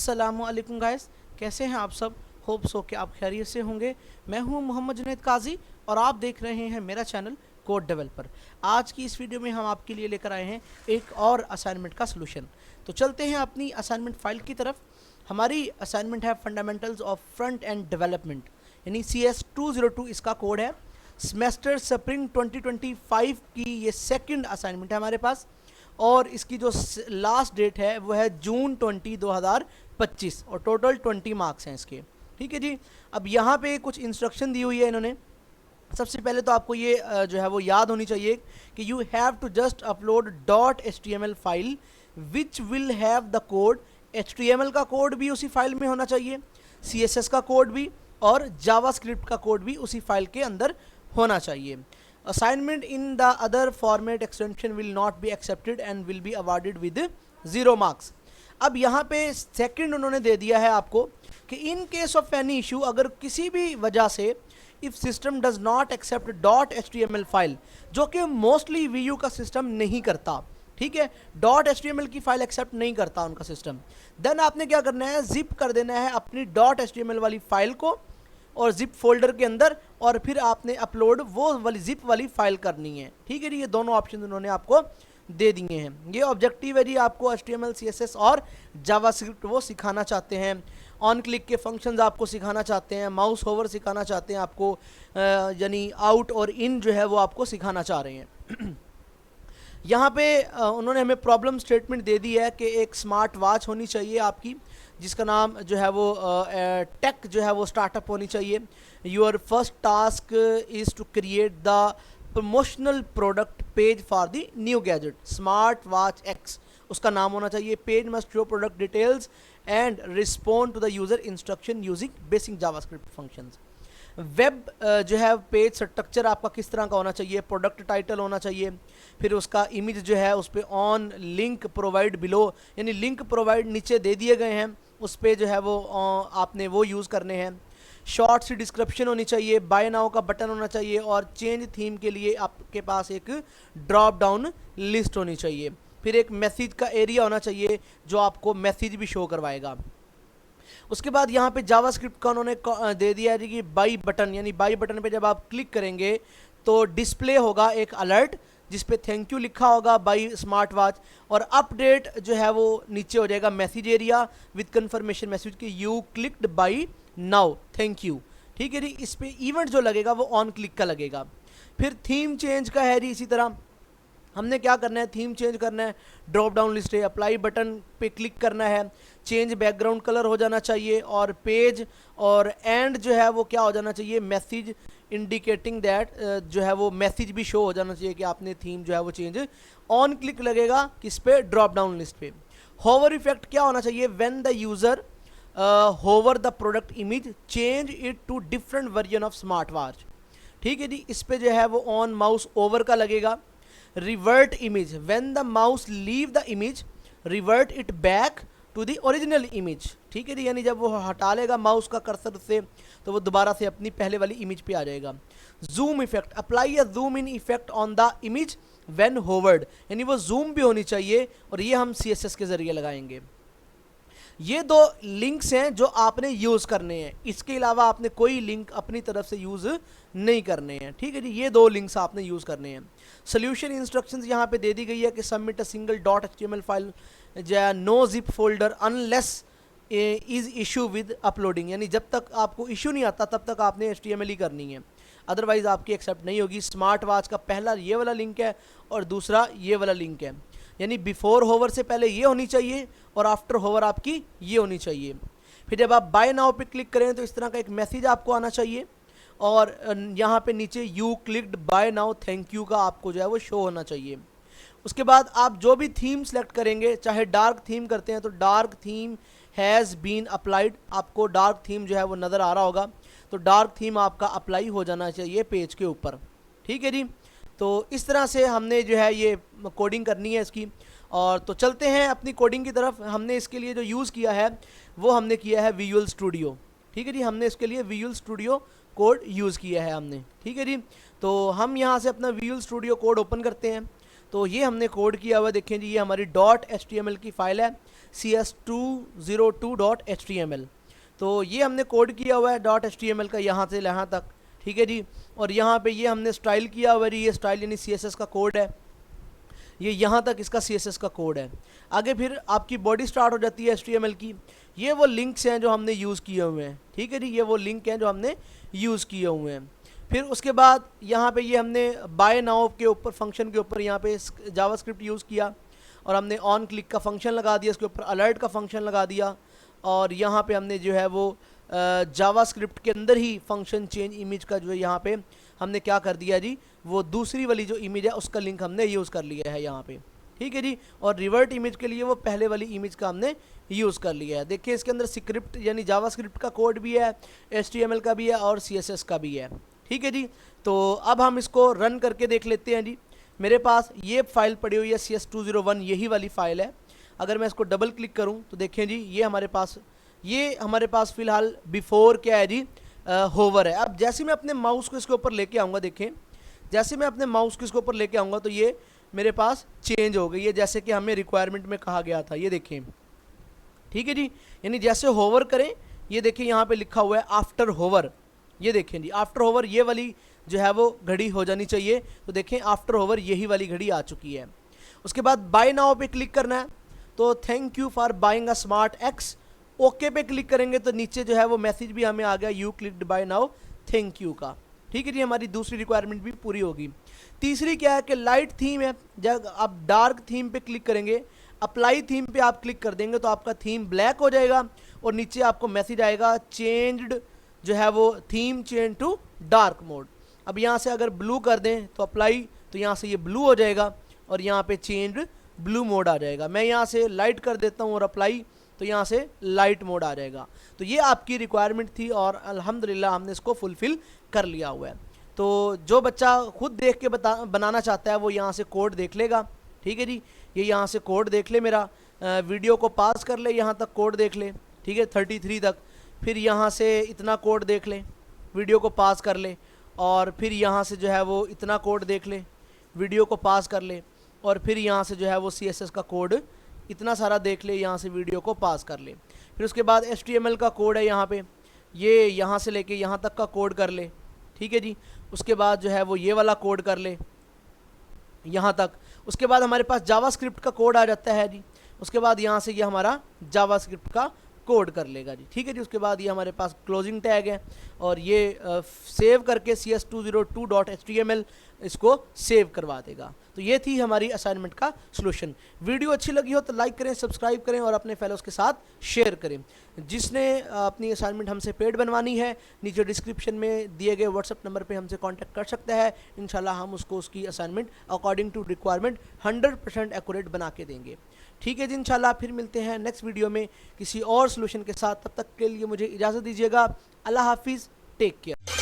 अस्सलामुअलैकुम गाइस, कैसे हैं आप सब। होप सो कि आप खैरियत से होंगे। मैं हूं मोहम्मद जुनैद काजी और आप देख रहे हैं मेरा चैनल कोड डेवलपर। आज की इस वीडियो में हम आपके लिए लेकर आए हैं एक और असाइनमेंट का सलूशन। तो चलते हैं अपनी असाइनमेंट फाइल की तरफ। हमारी असाइनमेंट है fundamentals of front end development, यानी CS202 इसका कोड है। सेमेस्टर स्प्रिंग 2025 की ये सेकंड असाइनमेंट है हमारे पास और इसकी जो लास्ट डेट है वो है जून 20 2025 और टोटल 20 मार्क्स हैं इसके। ठीक है जी। अब यहाँ पे कुछ इंस्ट्रक्शन दी हुई है इन्होंने। सबसे पहले तो आपको ये जो है वो याद होनी चाहिए कि you have to just upload .html file which will have the code. HTML का कोड भी उसी फाइल में होना चाहिए, CSS का कोड भी और जावास्क्रिप्ट का कोड भी उसी फाइल के अंदर होना चाहिए। Assignment in the other format extension will not be accepted and will be awarded with 0 marks। अब यहाँ पे सेकंड उन्होंने दे दिया है आपको कि in case of any issue, अगर किसी भी वजह से if system does not accept .html file, जो कि मोस्टली VU का सिस्टम नहीं करता, ठीक है, .html की फाइल एक्सेप्ट नहीं करता उनका सिस्टम, देन आपने क्या करना है, जिप कर देना है अपनी .html वाली फाइल को और जिप फोल्डर के अंदर, और फिर आपने अपलोड वो वाली जिप वाली फाइल करनी है। ठीक है जी, ये दोनों ऑप्शन उन्होंने आपको दे दिए हैं। ये ऑब्जेक्टिव है जी, आपको HTML CSS और जावास्क्रिप्ट वो सिखाना चाहते हैं। ऑन क्लिक के फंक्शंस आपको सिखाना चाहते हैं, माउस होवर सिखाना चाहते हैं आपको, यानी आउट और इन जो है वो आपको सिखाना चाह रहे हैं। यहाँ पे उन्होंने हमें प्रॉब्लम स्टेटमेंट दे दी है कि एक स्मार्ट वॉच होनी चाहिए आपकी, जिसका नाम जो है वो टेक जो है वो स्टार्टअप होनी चाहिए। Your first task is to create the promotional product page for the new gadget smart watch X, उसका नाम होना चाहिए। Page must show product details and respond to the user instruction using basic JavaScript functions. Web जो है page structure आपका किस तरह का होना चाहिए, प्रोडक्ट टाइटल होना चाहिए, फिर उसका इमेज जो है उस पर ऑन लिंक प्रोवाइड बिलो, यानी लिंक प्रोवाइड नीचे दे दिए गए हैं, उस पर जो है वो आपने वो यूज़ करने हैं। शॉर्ट सी डिस्क्रिप्शन होनी चाहिए, बाय नाउ का बटन होना चाहिए और चेंज थीम के लिए आपके पास एक ड्रॉप डाउन लिस्ट होनी चाहिए। फिर एक मैसेज का एरिया होना चाहिए जो आपको मैसेज भी शो करवाएगा। उसके बाद यहाँ पे जावास्क्रिप्ट का उन्होंने दे दिया है कि बाई बटन, यानी बाई बटन पे जब आप क्लिक करेंगे तो डिस्प्ले होगा एक अलर्ट जिस पे थैंक यू लिखा होगा बाई स्मार्ट वॉच, और अपडेट जो है वो नीचे हो जाएगा message area with confirmation message कि you clicked buy now thank you. ठीक है जी, इस पे इवेंट जो लगेगा वो ऑन क्लिक का लगेगा। फिर थीम चेंज का है जी, इसी तरह हमने क्या करना है, थीम चेंज करना है, ड्रॉप डाउन लिस्ट है, अप्लाई बटन पे क्लिक करना है, चेंज बैकग्राउंड कलर हो जाना चाहिए, और पेज और एंड जो है वो क्या हो जाना चाहिए, मैसेज इंडिकेटिंग दैट जो है वो मैसेज भी शो हो जाना चाहिए कि आपने थीम जो है वो चेंज ऑन क्लिक लगेगा किस पे, ड्रॉप डाउन लिस्ट पे। होवर इफेक्ट क्या होना चाहिए, when the user hover the product image change it to different version of smart watch. ठीक है जी, इस पे जो है वो ऑन माउस ओवर का लगेगा। Revert image, when the mouse leave the image revert it back to the original image. ठीक है जी, यानी जब वो हटा लेगा माउस का कर्सर से तो वो दोबारा से अपनी पहले वाली इमेज पे आ जाएगा। Zoom effect, apply a zoom in effect on the image when hovered, यानी वो जूम भी होनी चाहिए और ये हम CSS के जरिए लगाएंगे। ये दो लिंक्स हैं जो आपने यूज़ करने हैं, इसके अलावा आपने कोई लिंक अपनी तरफ से यूज़ नहीं करने हैं। ठीक है जी, ये दो लिंक्स आपने यूज़ करने हैं। सोल्यूशन इंस्ट्रक्शंस यहाँ पे दे दी गई है कि submit a single .html file या no zip folder unless is issue with uploading, यानी जब तक आपको इशू नहीं आता तब तक आपने HTML ही करनी है, अदरवाइज आपकी एक्सेप्ट नहीं होगी। स्मार्ट वॉच का पहला ये वाला लिंक है और दूसरा ये वाला लिंक है, यानी बिफोर होवर से पहले ये होनी चाहिए और आफ्टर होवर आपकी ये होनी चाहिए। फिर जब आप बाय नाउ पे क्लिक करें तो इस तरह का एक मैसेज आपको आना चाहिए और यहाँ पे नीचे you clicked buy now thank you का आपको जो है वो शो होना चाहिए। उसके बाद आप जो भी थीम सेलेक्ट करेंगे, चाहे डार्क थीम करते हैं तो dark theme has been applied, आपको डार्क थीम जो है वो नज़र आ रहा होगा, तो डार्क थीम आपका अप्लाई हो जाना चाहिए पेज के ऊपर। ठीक है जी, तो इस तरह से हमने जो है ये कोडिंग करनी है इसकी। और तो चलते हैं अपनी कोडिंग की तरफ। हमने इसके लिए जो यूज़ किया है वो हमने किया है विजुअल स्टूडियो। ठीक है जी, हमने इसके लिए विजुअल स्टूडियो कोड यूज़ किया है हमने। ठीक है जी, तो हम यहाँ से अपना विजुअल स्टूडियो कोड ओपन करते हैं। तो ये हमने कोड किया हुआ, देखें जी, ये हमारी .html की फाइल है, cs202.html। तो ये हमने कोड किया हुआ है .html का यहाँ से यहाँ तक, ठीक है जी। और यहाँ पे ये हमने स्टाइल किया हुआ है, ये स्टाइल यानी CSS का कोड है, ये यहाँ तक इसका CSS का कोड है। आगे फिर आपकी बॉडी स्टार्ट हो जाती है HTML की। ये वो लिंक्स हैं जो हमने यूज़ किए हुए हैं, ठीक है जी, ये वो लिंक हैं जो हमने यूज़ किए हुए हैं। फिर उसके बाद यहाँ पे ये हमने बाय नाउ के ऊपर फंक्शन के ऊपर यहाँ पे जावास्क्रिप्ट यूज़ किया और हमने ऑन क्लिक का फंक्शन लगा दिया, इसके ऊपर अलर्ट का फंक्शन लगा दिया और यहाँ पे हमने जो है वो जावास्क्रिप्ट के अंदर ही फंक्शन चेंज इमेज का जो है यहाँ पे हमने क्या कर दिया जी, वो दूसरी वाली जो इमेज है उसका लिंक हमने यूज़ कर लिया है यहाँ पे, ठीक है जी। और रिवर्ट इमेज के लिए वो पहले वाली इमेज का हमने यूज़ कर लिया है। देखिए इसके अंदर स्क्रिप्ट यानी जावास्क्रिप्ट का कोड भी है, HTML का भी है और CSS का भी है, ठीक है जी। तो अब हम इसको रन करके देख लेते हैं जी। मेरे पास ये फाइल पड़ी हुई है CS201, यही वाली फाइल है। अगर मैं इसको डबल क्लिक करूं तो देखें जी, ये हमारे पास फ़िलहाल बिफोर क्या है जी, होवर है। अब जैसे मैं अपने माउस को इसके ऊपर लेके आऊँगा, देखें जैसे मैं अपने माउस को इसके ऊपर लेके आऊँगा तो ये मेरे पास चेंज हो गई है, जैसे कि हमें रिक्वायरमेंट में कहा गया था, ये देखें, ठीक है जी। यानी जैसे होवर करें, ये देखिए यहाँ पे लिखा हुआ है आफ्टर होवर, ये देखें जी, आफ्टर होवर ये वाली जो है वो घड़ी हो जानी चाहिए। तो देखें आफ्टर होवर यही वाली घड़ी आ चुकी है। उसके बाद बाय नाउ पे क्लिक करना है, तो thank you for buying a smart x, okay पे क्लिक करेंगे तो नीचे जो है वो मैसेज भी हमें आ गया, you clicked buy now thank you का, ठीक है जी। हमारी दूसरी रिक्वायरमेंट भी पूरी होगी। तीसरी क्या है कि लाइट थीम है, जब आप डार्क थीम पे क्लिक करेंगे, अप्लाई थीम पे आप क्लिक कर देंगे तो आपका थीम ब्लैक हो जाएगा और नीचे आपको मैसेज आएगा चेंज्ड जो है वो theme change to dark mode. अब यहाँ से अगर ब्लू कर दें तो अप्लाई, तो यहाँ से ये ब्लू हो जाएगा और यहाँ पे चेंज्ड ब्लू मोड आ जाएगा। मैं यहाँ से लाइट कर देता हूँ और अप्लाई, तो यहाँ से लाइट मोड आ जाएगा। तो ये आपकी रिक्वायरमेंट थी और अल्हम्दुलिल्लाह हमने इसको फुलफ़िल कर लिया हुआ है। तो जो बच्चा खुद देख के बनाना चाहता है वो यहाँ से कोड देख लेगा, ठीक है जी। ये यहाँ से कोड देख ले, मेरा वीडियो को पास कर ले, यहाँ तक कोड देख ले, ठीक है, 33 तक। फिर यहाँ से इतना कोड देख ले, वीडियो को पास कर ले, और फिर यहाँ से जो है वो इतना कोड देख ले, वीडियो को पास कर ले, और फिर यहाँ से जो है वो CSS का कोड इतना सारा देख ले, यहाँ से वीडियो को पास कर ले। फिर उसके बाद HTML का कोड है यहाँ पे, ये यहाँ से लेके यहाँ तक का कोड कर ले, ठीक है जी। उसके बाद जो है वो ये वाला कोड कर ले यहाँ तक। उसके बाद हमारे पास जावास्क्रिप्ट का कोड आ जाता है जी। उसके बाद यहाँ से ये हमारा जावास्क्रिप्ट का कोड कर लेगा जी, ठीक है जी। उसके बाद ये हमारे पास क्लोजिंग टैग है और ये सेव करके CS202.html इसको सेव करवा देगा। तो ये थी हमारी असाइनमेंट का सॉल्यूशन। वीडियो अच्छी लगी हो तो लाइक करें, सब्सक्राइब करें और अपने फेलोज़ के साथ शेयर करें। जिसने अपनी असाइनमेंट हमसे पेड बनवानी है, नीचे डिस्क्रिप्शन में दिए गए व्हाट्सएप नंबर पे हमसे कांटेक्ट कर सकता है। इंशाल्लाह हम उसको उसकी assignment according to requirement 100% accurate बना के देंगे, ठीक है जी। इंशाल्लाह फिर मिलते हैं नेक्स्ट वीडियो में किसी और सॉल्यूशन के साथ। तब तक के लिए मुझे इजाज़त दीजिएगा। अल्लाह हाफिज़, टेक केयर।